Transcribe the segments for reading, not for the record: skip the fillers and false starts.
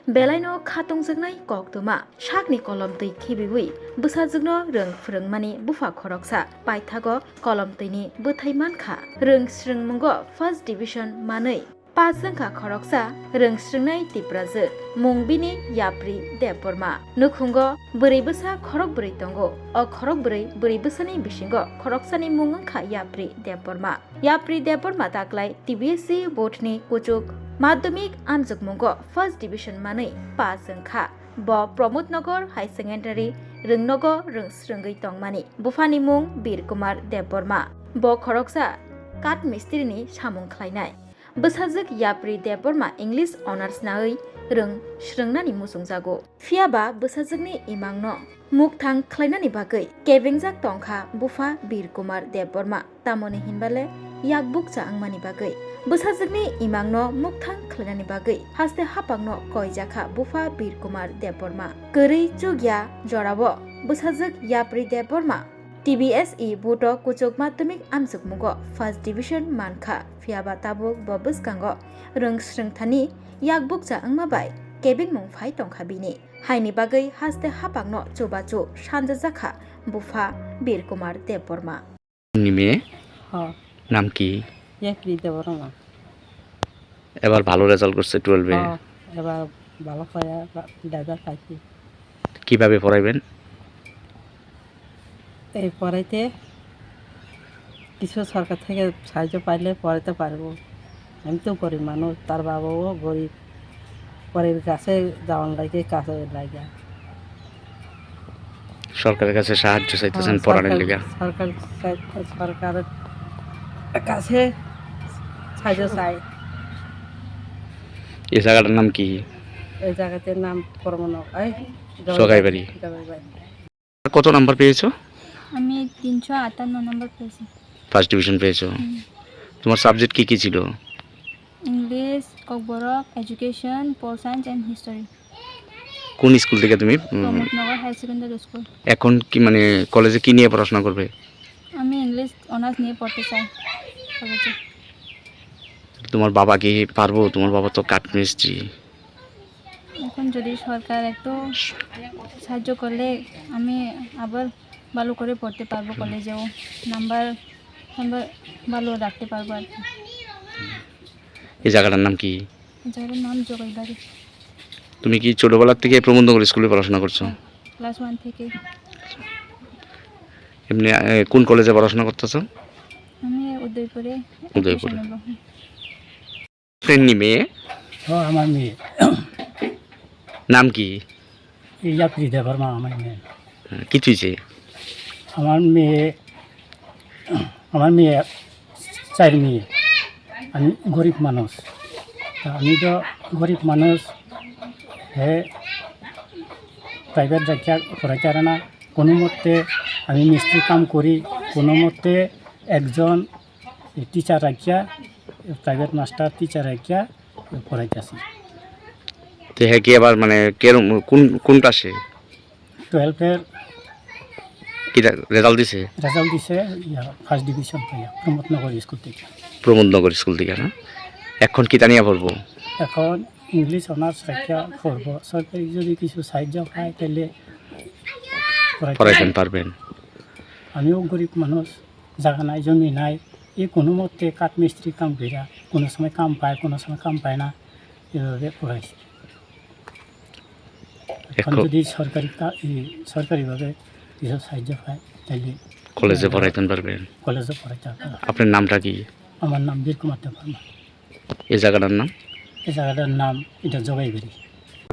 बेलायनो खातंजोंनाय कक्तमा शाकनि कलम तै खिबिबुइ बुसाजोंनो रों फोरोंमानि बुफा खरकसा पाइथागो कलम तैनि बोथाइ मानखा रों स्रोंमंगो फार्स्ट डिविजन मानै पास जोंखा खरकसा रों स्रोंनाय तिप्राजो मुंबिनि याप्रि देबबर्मा नुखुंगो बोरै बोसा खरक बोरै तंगो अ खरक बोरै बोसानि बिसिंगो खरकसानि मुंखा याप्रि देबबर्मा ताक्लाय टिबिएससि बोर्डनि कुचुक माध्यमिक आमजुगमुंगो फार्स्ट डिविजन मानै पास जोंखा ब प्रमोदनगर हाई सेकेन्डारि रोंनगो रों स्रोंगै तंमानि बुफानि मुं बीर कुमार देबबर्मा ब खरकसा काट मिस्त्रिनि सामुं ख्लायनाय बोसाजोक याप्रि देबबर्मा इंलिश अनार्स नायै रों स्रोंनानि मुसुं जागो फियाबा बोसाजोकनि इमांनो मुखथां ख्लायनानि बागै केबेंजाक तंखा बुफा बीर कुमार देबबर्मा तामनि हिनबाले याकबुक आंमानि बागै बोसाजोकनि इमांनो मुखथां ख्लायनानि बागै हास्ते हापांनो कयजाखा बुफा बीर कुमार देबबर्मा गोरै जुगिया जराबो बोसाजोक याप्रि देबबर्मा TBSE बुटो कुचुक माध्यमिक आमजुगमुगो फार्स्ट डिविजन मानखा फियाबा ताबुक बबुसकांगो रों स्रोंथानि याकबुक आंमाबाय केबिं मुंफाय तंखा बिनि हायनि बागै हास्ते हापांनो चुबाचु सानजा जाखा बुफा बीर कुमार देबबर्मा নিমে নাম কি? ইয়াপ্রি দেববর্মা। এবার ভালো রেজাল্ট করছে 12-এ। এবার ভালো পড়া রেজাল্ট পাইছি। কিভাবে পড়াইবেন? এই পড়াইতে কিছু সরকার থেকে সাহায্য পাইলে পড়াতে পারবো। আমি তো গরিব মানুষ, তার বাবাও গরিব, পরের কাছে যাওয়ার লাগে কাছে লাগে। সরকারের কাছে সাহায্য চাইতেছেন পড়ানোর লিগা? সরকারের কাছে সাহায্য চাই। এই জায়গাটার নাম কি? এই জায়গাটার নাম জগাইবাড়ি। কত নাম্বার পেয়েছো? আমি 358 নম্বর পেয়েছি। ফার্স্ট ডিভিশন পেয়েছো। তোমার সাবজেক্ট কি কি ছিল? English, Kokborok, education, pol science and history. কোন স্কুল থেকে তুমি? Pramodnagar high secondary school. এখন কি মানে কলেজে কি নিয়ে পড়াশোনা করবে? আমি ইংলিশ অনার্স নিয়ে পড়তে চাই কলেজে। তোমার বাবা কি পারবো? তোমার বাবা তো কাঠ মিস্ত্রি। এখন যদি সরকার একটু সাহায্য করলে আমি আবার ভালো করে পড়তে পারবো, কলেজেও নাম্বার ভালো রাখতে পারবো আর কি। এই জায়গাটার নাম কি? জায়গার নাম জগাইবাড়ি। তুমি কি ছোটবেলা থেকে প্রমোদনগর স্কুলে পড়াশোনা করছো? ক্লাস 1 থেকে। এমনি কোন কলেজে পড়াশোনা করতেছো? আমি উদয়পুরে। ফ্রেন্ড নি মেয়ে? আমার মেয়ে। নাম কি? ইয়াপ্রি দেববর্মা আমার মেয়ে। কি তুইছে? আমার মেয়ে 4 মেয়ে। আমি গরিব মানুষ, আমি তো গরিব মানুষ, প্রাইভেট জায়গা পড়াইতে পারে না। কোনো মতে আমি মিস্ত্রি কাম করি, কোনো মতে একজন টিচার রাখিয়া, প্রাইভেট মাস্টার টিচার রাখিয়া পড়াইতেছি। তো হ্যাঁ কি আবার মানে কোন ক্লাসে? 12-এর কি রেজাল্ট দিছে? রেজাল্ট দিছে ফার্স্ট ডিভিশন পাইয়া প্রমোদনগর স্কুল থেকে। প্রমোদনগর স্কুল থেকে না? এখন কি জানিয়া পড়বো? এখন ইংলিশ অনার্স রাখিয়া পড়ব। সরকারি যদি কিছু সাহায্য পায় তাহলে পড়াইতে পারবেন। আমিও গরিব মানুষ, জায়গা নাই, জমি নাই, এই কোনো মতে কাঠ মিস্ত্রি কাম করিয়া কোনো সময় কাম পায়, কোনো সময় কাম পায় না, এভাবে পড়াইছি। এখন যদি সরকারিভাবে কিছু সাহায্য পায় তাহলে কলেজে পড়াইতে পারবেন। কলেজে পড়াইতে পারবেন। আপনার নামটা কি? আমার নাম বীর কুমার দেববর্মা। এই জায়গাটার নাম? এই জায়গাটার নাম এটা Jagaibari.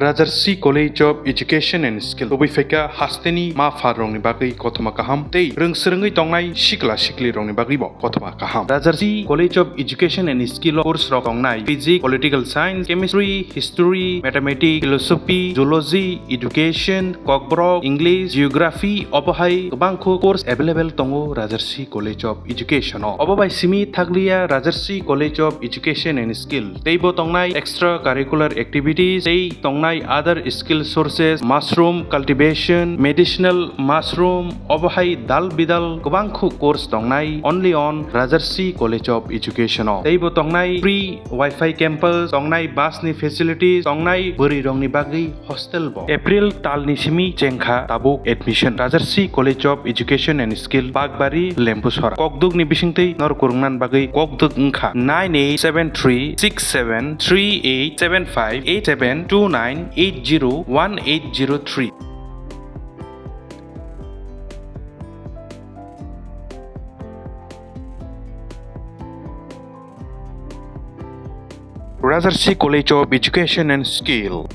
Rajarsi College of Education and Skill Obifeka Hasteni Ma Farong ni Bagay Kotoma Kaham Tei Rungsrengi Tongnai Shikla Shikli Rong ni Bagribo Kotoma Kaham Rajarsi College of Education and Skill course Rong Tongnai Physics, Political Science, Chemistry, History, Mathematics, Philosophy, Zoology, Education, Kokborok, English, Geography, Obohai Bangko course available Tongo Rajarsi College of Education Obobai Simi Thaglia Rajarsi College of Education and Skill Teibo Tongnai extra curricular activities Tei Tong tongnai other skill sources mushroom cultivation medicinal mushroom obahai dal bidal gobangkhu course tongnai only on Rajarsi College of Education teibo tongnai free wifi campus tongnai bus ni facilities tongnai buri rongni bagi hostel bo April talni simi chengkha tabuk admission Rajarsi College of Education and Skill Bagbari Lempusora kokduk ni bisingtei nor kurungnan bagi kokduk ngkha 98736738758729801803 Rajarsi College of Education and Skill